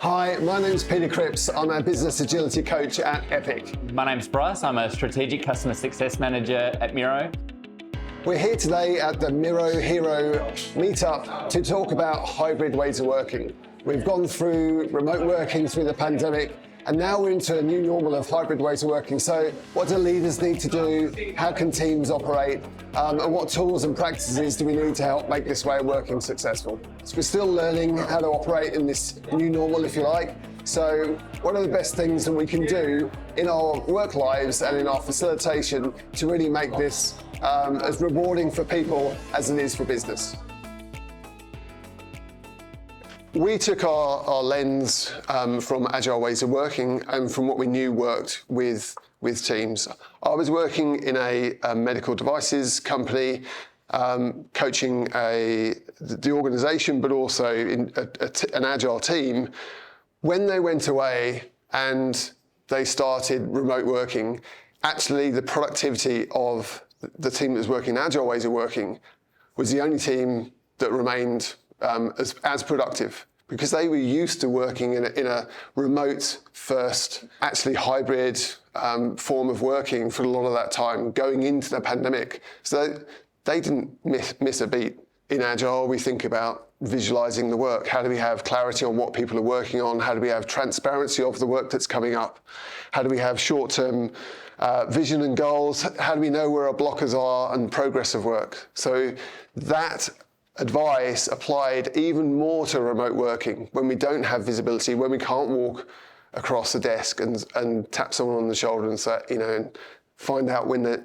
Hi, my name's Peter Cripps. I'm a business agility coach at EPiC. My name's Bryce. I'm a strategic customer success manager at Miro. We're here today at the Miro Hero meetup to talk about hybrid ways of working. We've gone through remote working through the pandemic, and now we're into a new normal of hybrid ways of working. So what do leaders need to do? How can teams operate? And what tools and practices do we need to help make this way of working successful? So we're still learning how to operate in this new normal, if you like. So what are the best things that we can do in our work lives and in our facilitation to really make this as rewarding for people as it is for business? We took our lens from agile ways of working and from what we knew worked with teams. I was working in a medical devices company, coaching the organization, but also in an agile team. When they went away and they started remote working, actually the productivity of the team that was working in agile ways of working was the only team that remained as productive, because they were used to working in a remote first, actually hybrid form of working for a lot of that time going into the pandemic. So they didn't miss a beat. In Agile, we think about visualizing the work. How do we have clarity on what people are working on? How do we have transparency of the work that's coming up? How do we have short-term vision and goals? How do we know where our blockers are and progress of work? So that advice applied even more to remote working when we don't have visibility, when we can't walk across the desk and tap someone on the shoulder and say, and find out when they're,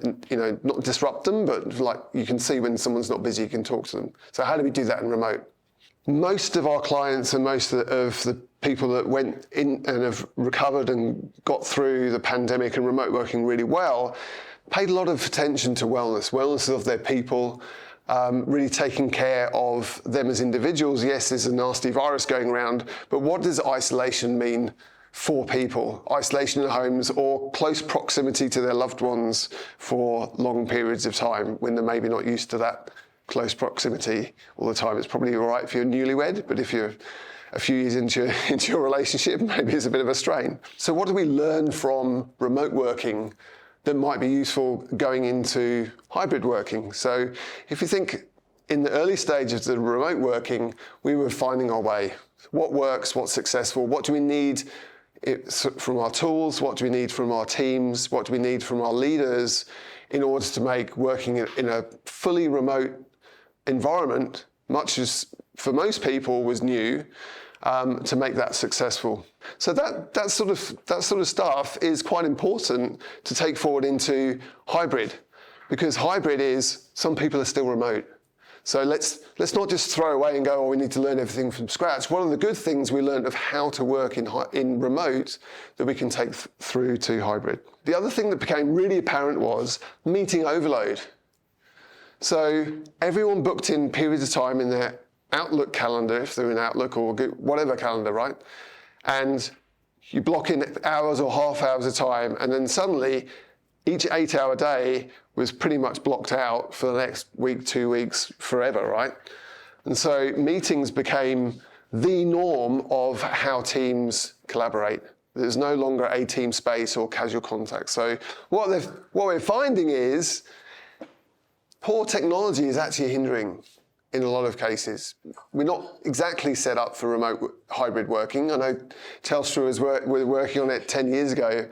not disrupt them, but like you can see when someone's not busy, you can talk to them. So how do we do that in remote? Most of our clients and most of the people that went in and have recovered and got through the pandemic and remote working really well paid a lot of attention to wellness of their people, really taking care of them as individuals. Yes, there's a nasty virus going around, but what does isolation mean for people? Isolation in homes or close proximity to their loved ones for long periods of time when they're maybe not used to that close proximity all the time. It's probably all right if you're newlywed, but if you're a few years into your relationship, maybe it's a bit of a strain. So what do we learn from remote working that might be useful going into hybrid working? So if you think in the early stages of the remote working, we were finding our way. What works, what's successful, what do we need from our tools, what do we need from our teams, what do we need from our leaders in order to make working in a fully remote environment, much as for most people was new, to make that successful. So that sort of stuff is quite important to take forward into hybrid, because hybrid is some people are still remote. So let's not just throw away and go, we need to learn everything from scratch. One of the good things we learned of how to work in remote that we can take through to hybrid. The other thing that became really apparent was meeting overload. So everyone booked in periods of time in their Outlook calendar, if they're in Outlook or whatever calendar, right? And you block in hours or half hours of time, and then suddenly each 8-hour day was pretty much blocked out for the next week, 2 weeks, forever, right? And so meetings became the norm of how teams collaborate. There's no longer a team space or casual contact. So what we're finding is poor technology is actually hindering in a lot of cases. We're not exactly set up for remote hybrid working. I know Telstra were working on it 10 years ago,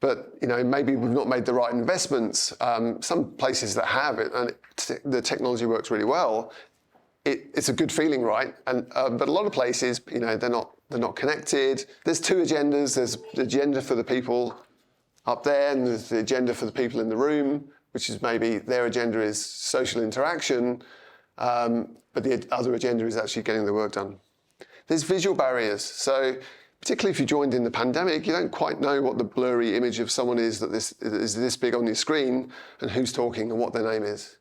but maybe we've not made the right investments. Some places that have it, and the technology works really well, it's a good feeling, right? And but a lot of places, they're not connected. There's two agendas. There's the agenda for the people up there, and there's the agenda for the people in the room, which is maybe their agenda is social interaction, but the other agenda is actually getting the work done. There's visual barriers. So particularly if you joined in the pandemic, you don't quite know what the blurry image of someone is that is this big on your screen and who's talking and what their name is.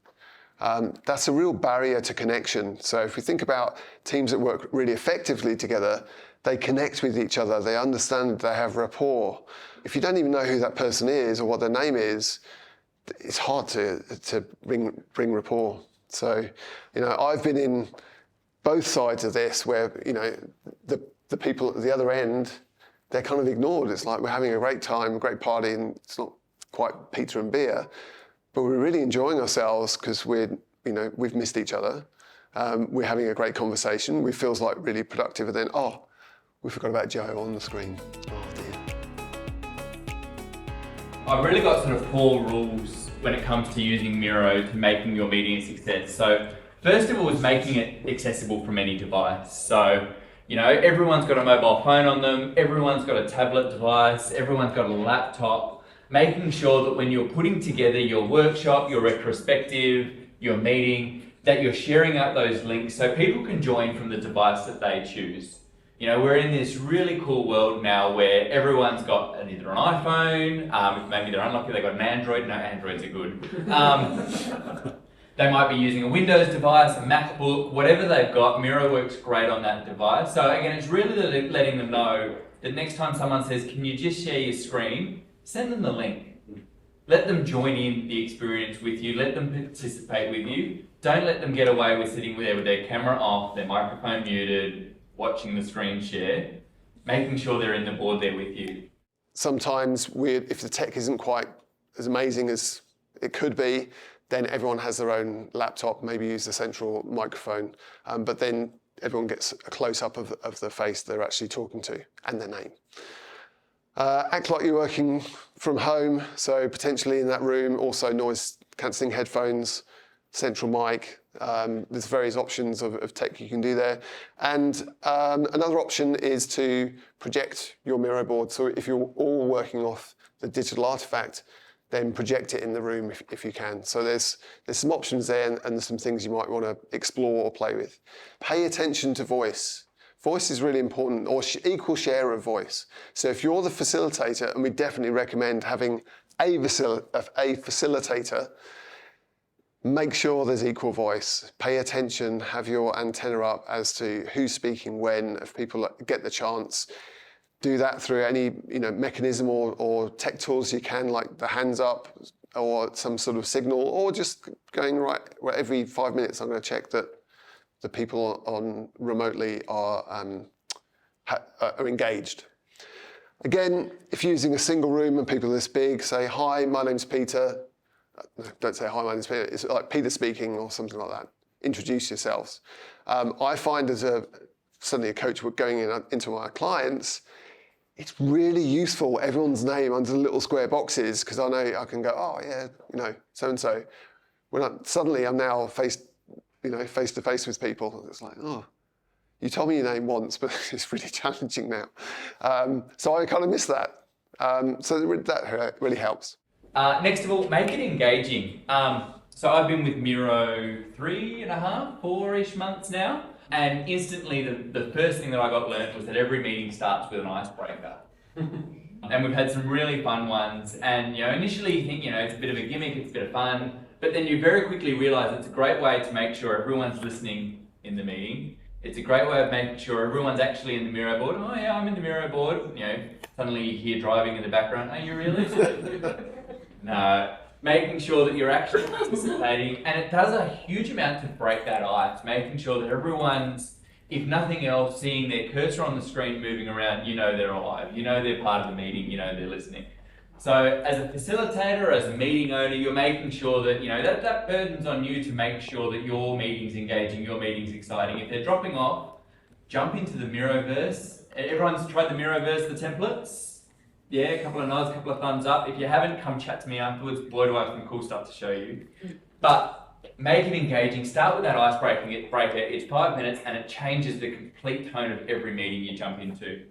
That's a real barrier to connection. So if we think about teams that work really effectively together, they connect with each other, they understand, they have rapport. If you don't even know who that person is or what their name is, it's hard to bring rapport. So, I've been in both sides of this where, the the people at the other end, they're kind of ignored. It's like we're having a great time, a great party, and it's not quite pizza and beer, but we're really enjoying ourselves because we've missed each other. We're having a great conversation. It feels like really productive, and then, we forgot about Joe on the screen. Oh dear. I've really got sort of 4 rules when it comes to using Miro to making your meeting a success. So first of all is making it accessible from any device. So, everyone's got a mobile phone on them, everyone's got a tablet device, everyone's got a laptop. Making sure that when you're putting together your workshop, your retrospective, your meeting, that you're sharing out those links so people can join from the device that they choose. We're in this really cool world now where everyone's got either an iPhone, if maybe they're unlucky they've got an Android. No, Androids are good. They might be using a Windows device, a MacBook, whatever they've got. Miro works great on that device. So again, it's really letting them know that next time someone says, can you just share your screen, send them the link. Let them join in the experience with you. Let them participate with you. Don't let them get away with sitting there with their camera off, their microphone muted, watching the screen share, making sure they're in the board there with you. Sometimes if the tech isn't quite as amazing as it could be, then everyone has their own laptop, maybe use the central microphone, but then everyone gets a close-up of the face they're actually talking to and their name. Act like you're working from home, so potentially in that room, also noise-cancelling headphones, central mic. There's various options of tech you can do there. And another option is to project your Miro board. So if you're all working off the digital artifact, then project it in the room if you can. So there's some options there, and there's some things you might want to explore or play with. Pay attention to voice. Voice is really important, or equal share of voice. So if you're the facilitator, and we definitely recommend having a facilitator, make sure there's equal voice. Pay attention, have your antenna up as to who's speaking when, if people get the chance. Do that through any mechanism or tech tools you can, like the hands up or some sort of signal, or just going right every 5 minutes. I'm going to check that the people on remotely are engaged. Again, if you're using a single room and people are this big, say, hi, my name's Peter. Don't say, hi, my name's Peter. It's like Peter speaking or something like that. Introduce yourselves. I find as suddenly a coach going into my clients, it's really useful, everyone's name under the little square boxes, because I know I can go, oh yeah, so-and-so. Suddenly I'm now face to face with people. It's like, oh, you told me your name once, but it's really challenging now. So I kind of miss that. So that really helps. Next of all, make it engaging. So I've been with Miro 3.5, 4-ish months now. And instantly, the first thing that I got learned was that every meeting starts with an icebreaker. And we've had some really fun ones. And initially you think, it's a bit of a gimmick, it's a bit of fun. But then you very quickly realise it's a great way to make sure everyone's listening in the meeting. It's a great way of making sure everyone's actually in the Miro board. Oh yeah, I'm in the Miro board. Suddenly you hear driving in the background. Are you really? No. Making sure that you're actually participating, and it does a huge amount to break that ice, making sure that everyone's, if nothing else, seeing their cursor on the screen moving around, they're alive, they're part of the meeting, they're listening. So as a facilitator, as a meeting owner, you're making sure that, that burden's on you to make sure that your meeting's engaging, your meeting's exciting. If they're dropping off, jump into the Miroverse. Everyone's tried the Miroverse, the templates? Yeah, a couple of nods, a couple of thumbs up. If you haven't, come chat to me afterwards. Boy, do I have some cool stuff to show you. But make it engaging. Start with that icebreaker. It's 5 minutes, and it changes the complete tone of every meeting you jump into.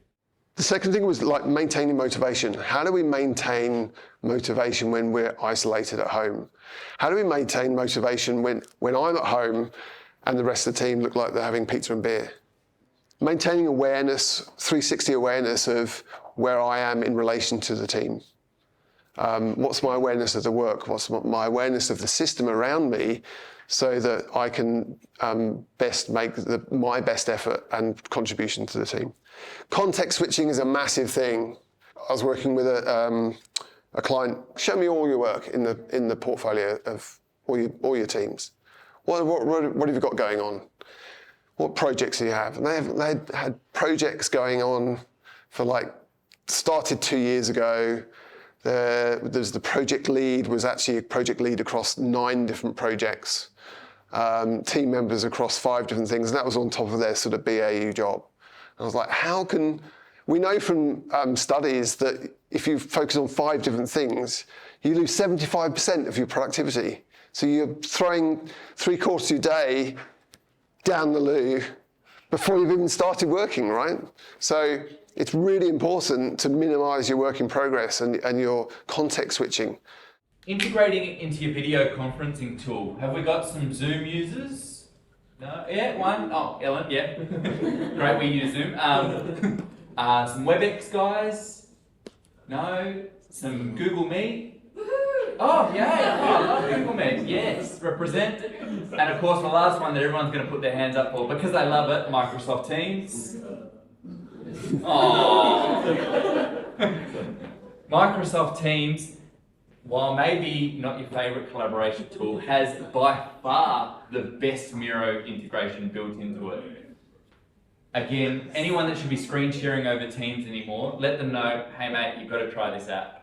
The second thing was like maintaining motivation. How do we maintain motivation when we're isolated at home? How do we maintain motivation when I'm at home and the rest of the team look like they're having pizza and beer? Maintaining awareness, 360 awareness of where I am in relation to the team. What's my awareness of the work? What's my awareness of the system around me, so that I can best make my best effort and contribution to the team. Context switching is a massive thing. I was working with a client. Show me all your work in the portfolio of all your teams. What have you got going on? what projects do you have? And they had projects going on for started 2 years ago. There's the project lead, was actually a project lead across 9 different projects, team members across 5 different things, and that was on top of their sort of BAU job. And I was like, we know from studies that if you focus on 5 different things, you lose 75% of your productivity. So you're throwing 3/4 of your day down the loo before you've even started working, right? So it's really important to minimize your work in progress and your context switching. Integrating it into your video conferencing tool. Have we got some Zoom users? No? Yeah, one. Oh, Ellen, yeah. Great, we use Zoom. Some WebEx guys? No? Some Google Meet? Oh, yeah. Oh, I love Google Meet. Yes, represent. And of course, the last one that everyone's going to put their hands up for, because they love it, Microsoft Teams. Oh. Microsoft Teams, while maybe not your favorite collaboration tool, has by far the best Miro integration built into it. Again, anyone that should be screen sharing over Teams anymore, let them know, hey mate, you've got to try this app.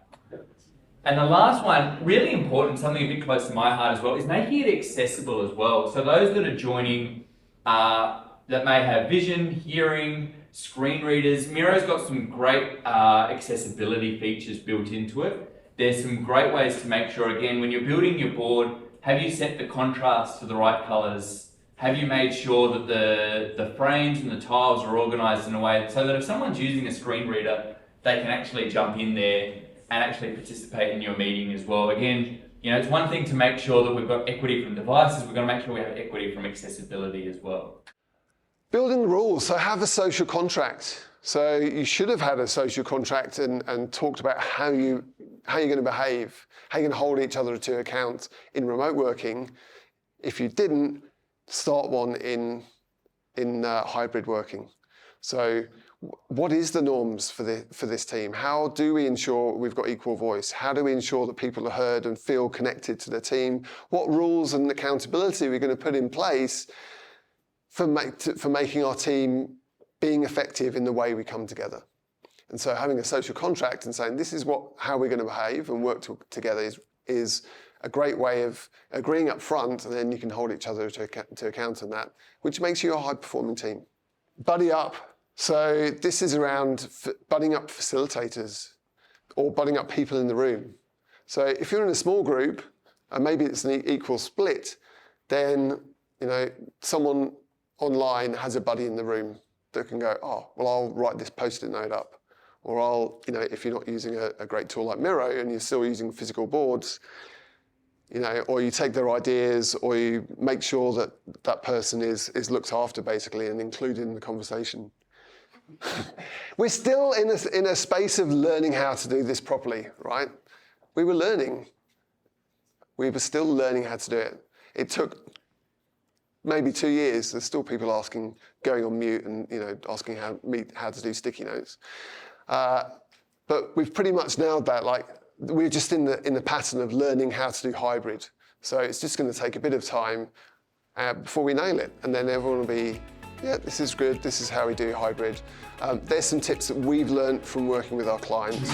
And the last one, really important, something a bit close to my heart as well, is making it accessible as well. So those that are joining that may have vision, hearing, screen readers, Miro's got some great accessibility features built into it. There's some great ways to make sure, again, when you're building your board, have you set the contrast to the right colors? Have you made sure that the frames and the tiles are organized in a way so that if someone's using a screen reader, they can actually jump in there and actually participate in your meeting as well. Again, it's one thing to make sure that we've got equity from devices, we've got to make sure we have equity from accessibility as well. Building rules, so have a social contract. So you should have had a social contract and talked about how you're going to behave, how you're going to hold each other to account in remote working. If you didn't, start one in hybrid working. So what is the norms for this team? How do we ensure we've got equal voice? How do we ensure that people are heard and feel connected to the team? What rules and accountability are we going to put in place for making our team being effective in the way we come together? And so having a social contract and saying this is how we're going to behave and work together is a great way of agreeing up front, and then you can hold each other to account on that, which makes you a high-performing team. Buddy up. So this is around budding up facilitators or budding up people in the room. So if you're in a small group, and maybe it's an equal split, then someone online has a buddy in the room that can go, oh, well, I'll write this post-it note up. Or if you're not using a great tool like Miro and you're still using physical boards, or you take their ideas, or you make sure that person is looked after basically and included in the conversation. We're still in a space of learning how to do this properly, right? We were learning. We were still learning how to do it. It took maybe 2 years. There's still people going on mute and asking how to do sticky notes. But we've pretty much nailed that. We're just in the pattern of learning how to do hybrid. So it's just going to take a bit of time before we nail it, and then everyone will be, yeah, this is good, this is how we do hybrid. There's some tips that we've learned from working with our clients.